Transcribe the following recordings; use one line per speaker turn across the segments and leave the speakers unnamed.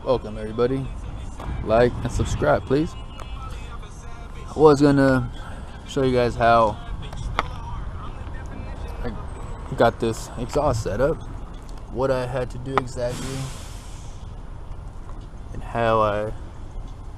Welcome everybody. Like and subscribe, please. I was gonna show you guys how I got this exhaust set up, what I had to do exactly, and how I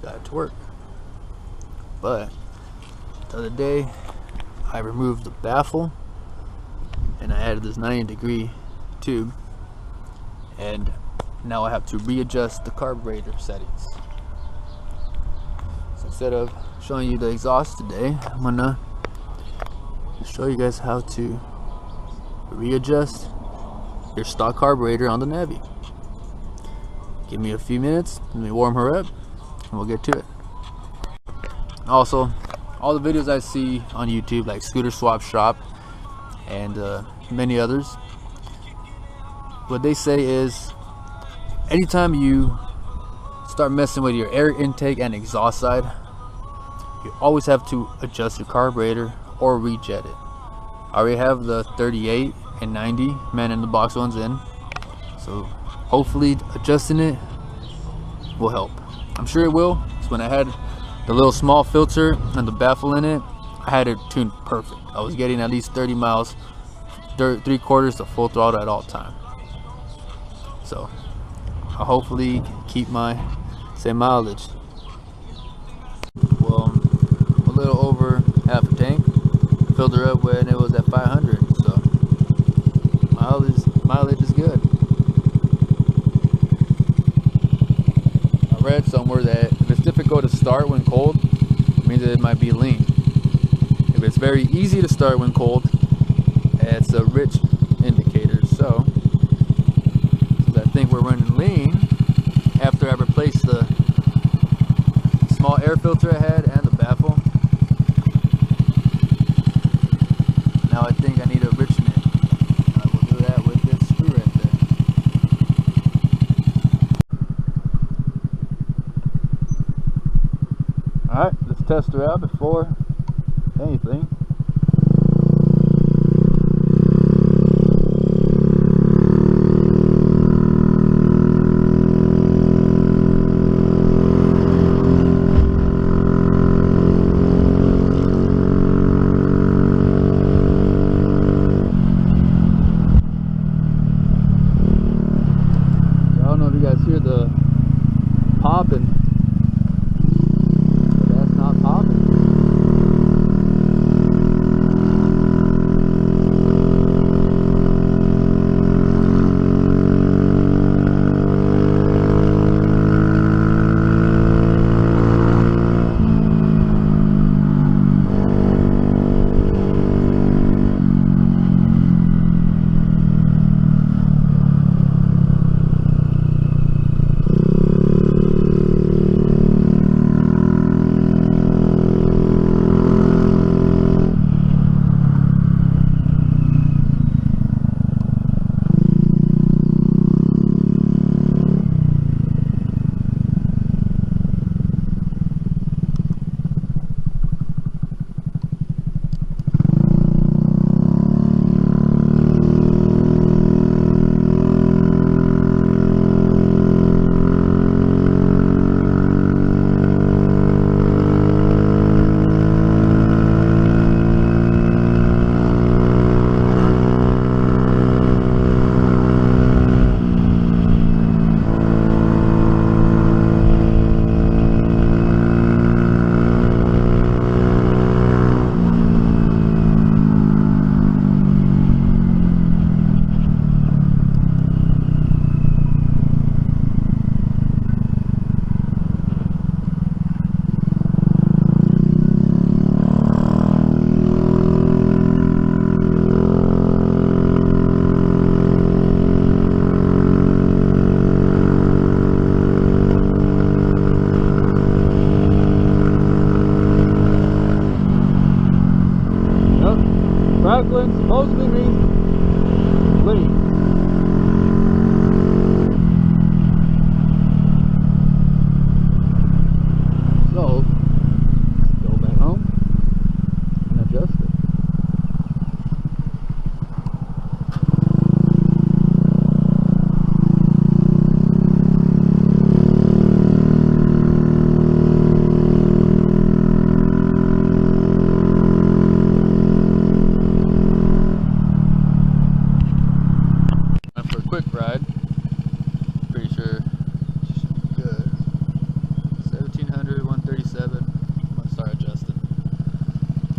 got it to work. But the other day I removed the baffle and I added this 90-degree tube, and now I have to readjust the carburetor settings. So instead of showing you the exhaust today, I'm gonna show you guys how to readjust your stock carburetor on the NAVI. Give me a few minutes, let me warm her up, and we'll get to it. Also, all the videos I see on YouTube, like Scooter Swap Shop and many others, what they say is anytime you start messing with your air intake and exhaust side, you always have to adjust your carburetor or rejet it. I already have the 38 and 90 man in the box ones in, so hopefully adjusting it will help. I'm sure it will. So when I had the little small filter and the baffle in it, I had it tuned perfect. I was getting at least 30 miles, 3/4 to full throttle at all time. So I'll hopefully keep my same mileage. Well, a little over half a tank. Filled her up when it was at 500, so mileage is good. I read somewhere that if it's difficult to start when cold, it means that it might be lean. If it's very easy to start when cold, it's a rich indicator. So since I think we're running lean, after I replaced the small air filter I had and the baffle, now I think I need a Richmond. I will do that with this screw right there. Alright, let's test her out before anything. Hear the popping, but that's not popping.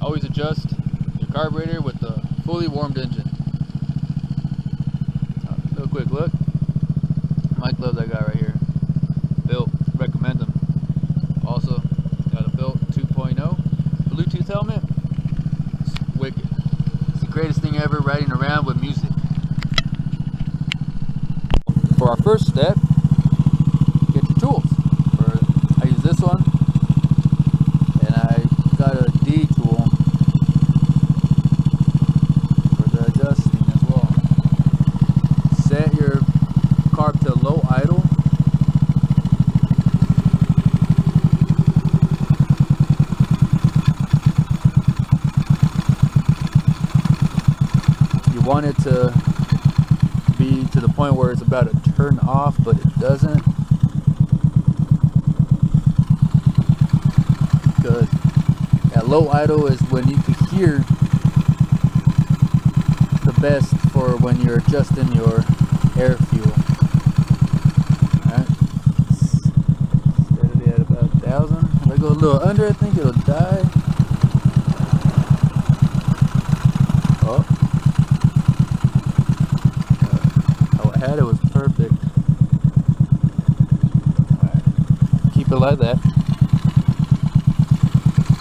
always adjust your carburetor with the fully warmed engine. Real quick look. My gloves I got right here. Built, recommend them. Also got a Built 2.0 Bluetooth helmet. It's wicked. It's the greatest thing ever, riding around with music. For our first step, get your tools. I use this one, and I got a D tool for the adjusting as well. Set your carb to low idle. You want it to be to the point where it's about to turn off, but it doesn't, because at low idle is when you can hear the best for when you're adjusting your air fuel. Alright, steadily at about 1,000. If I go a little under, I think it'll die. Oh, it was perfect. Alright, keep it like that.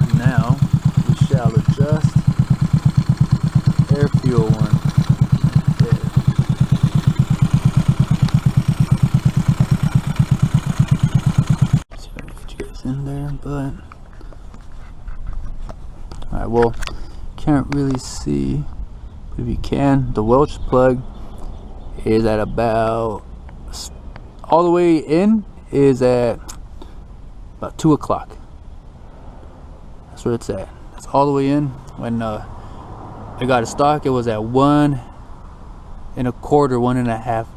And now we shall adjust air fuel one. There. See if I can get you guys in there, but alright, well, can't really see, but if you can, the Welch plug is at about, all the way in is at about 2 o'clock. That's where it's at. It's all the way in. When I got it stock, it was at 1 1/4, 1.5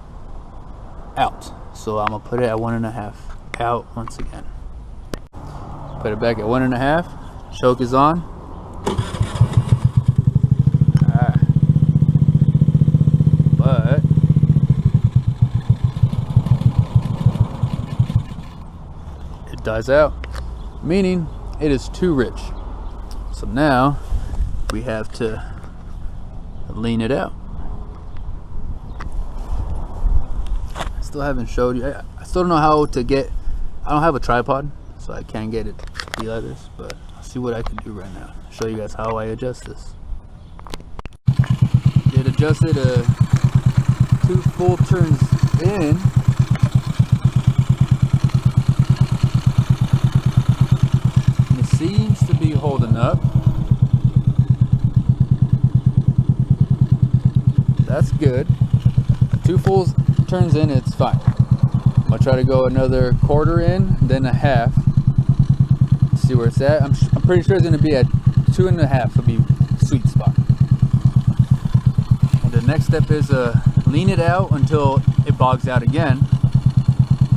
out. So I'm gonna put it at 1.5 out once again. Put it back at 1.5. Choke is on. But dies out, meaning it is too rich. So now we have to lean it out. I still haven't showed you. I still don't know how to get, I don't have a tripod, so I can't get it to be like this, but I'll see what I can do right now. Show you guys how I adjust this. It adjusted 2 full turns in. Seems to be holding up. That's good. 2 full turns in, it's fine. I'm gonna try to go another 1/4 in, then 1/2. See where it's at. I'm pretty sure it's gonna be at 2.5. Will be sweet spot. And the next step is lean it out until it bogs out again.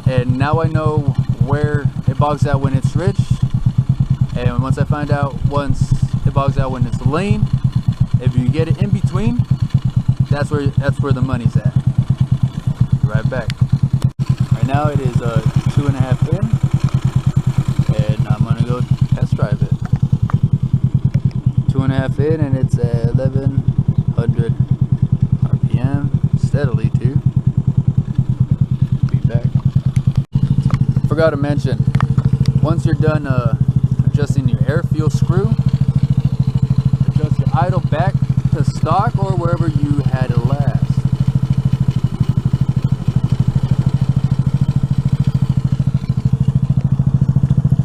And now I know where it bogs out when it's rich. And once I find out, once it bogs out when it's lean, if you get it in between, that's where the money's at. Right back. Right now it is 2.5 in, and I'm gonna go test drive it. 2.5 in, and it's at 1100 RPM, steadily too. Be back. Forgot to mention, once you're done adjusting your air fuel screw, adjust your idle back to stock or wherever you had it last.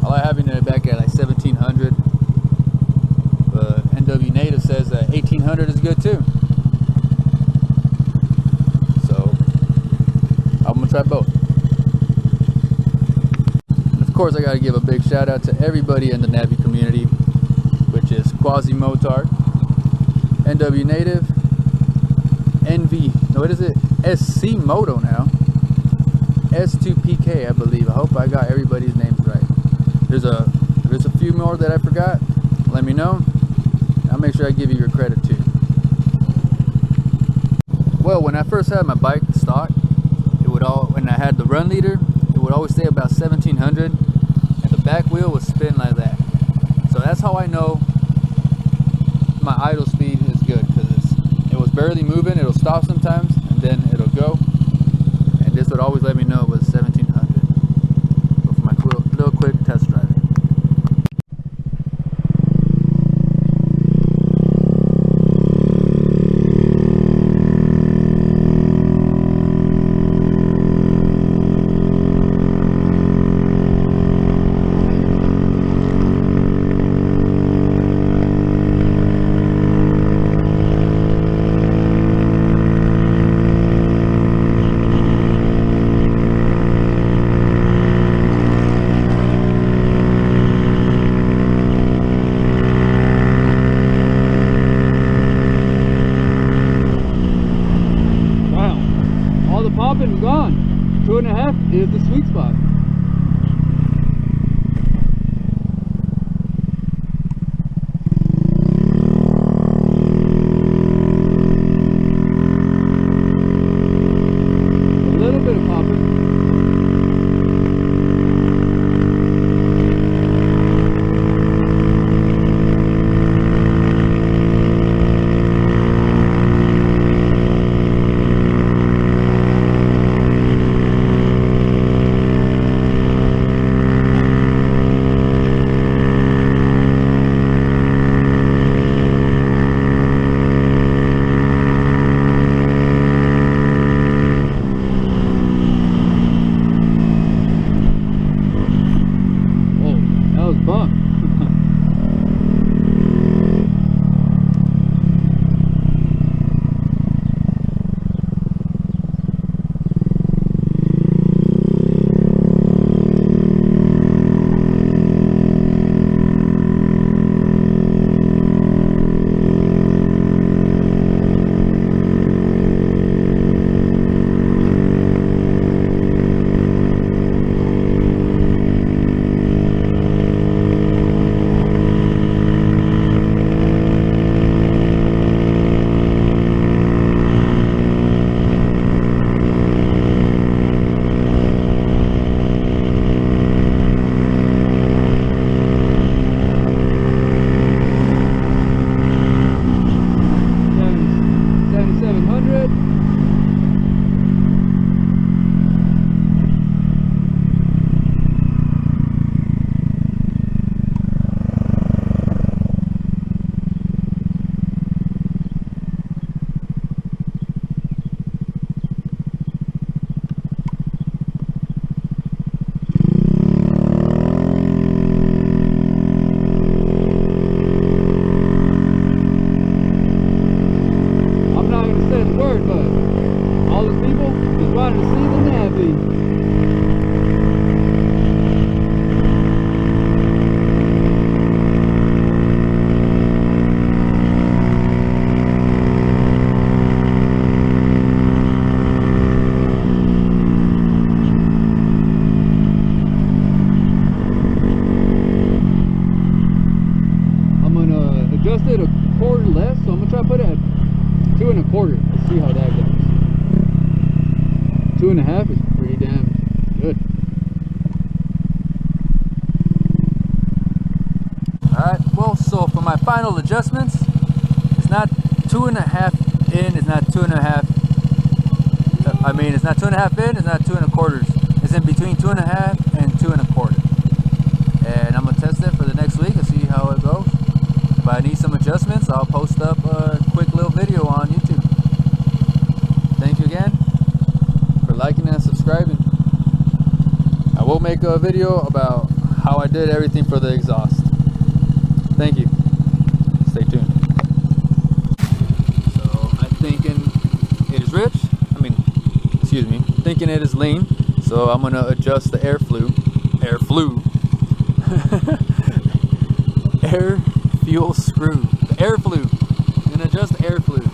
I like having it back at like 1700, but NW Native says that 1800 is good too. So I'm gonna try both. Of course, I gotta give a big shout out to everybody in the NAVI community, which is Quasi Motard, NW Native, NV, no, what is it? SC Moto now, S2PK, I believe. I hope I got everybody's names right. There's a few more that I forgot. Let me know. I'll make sure I give you your credit too. Well, when I first had my bike stock, when I had the run leader, it would always stay about 1700, and the back wheel would spin like that. So that's how I know my idle speed is good, because it was barely moving. It'll stop sometimes and then it'll go, and this would always let me know it was 1700. So for my little quick test drive. Popping gone. 2.5 is the sweet spot. A little bit of popping. wanted to see the NAVI. Adjust it a quarter less, so I'm gonna try to put it at 2 1/4 to see how that goes. 2 1/2 is pretty damn good. Alright, well, so for my final adjustments, it's not 2 1/2 in, it's not 2 1/2. I mean, it's not 2 1/2 in, it's not 2 1/4. It's in between 2 1/2 and 2 1/4. And I'm gonna test it for the next week and see how it goes. If I need some adjustments, I'll post up a quick little video on YouTube. Thank you again for liking and subscribing. I will make a video about how I did everything for the exhaust. Thank you. Stay tuned. So I'm thinking it is rich. Excuse me. Thinking it is lean. So I'm gonna adjust the air fuel screw, the air flue. I'm gonna adjust the air flue.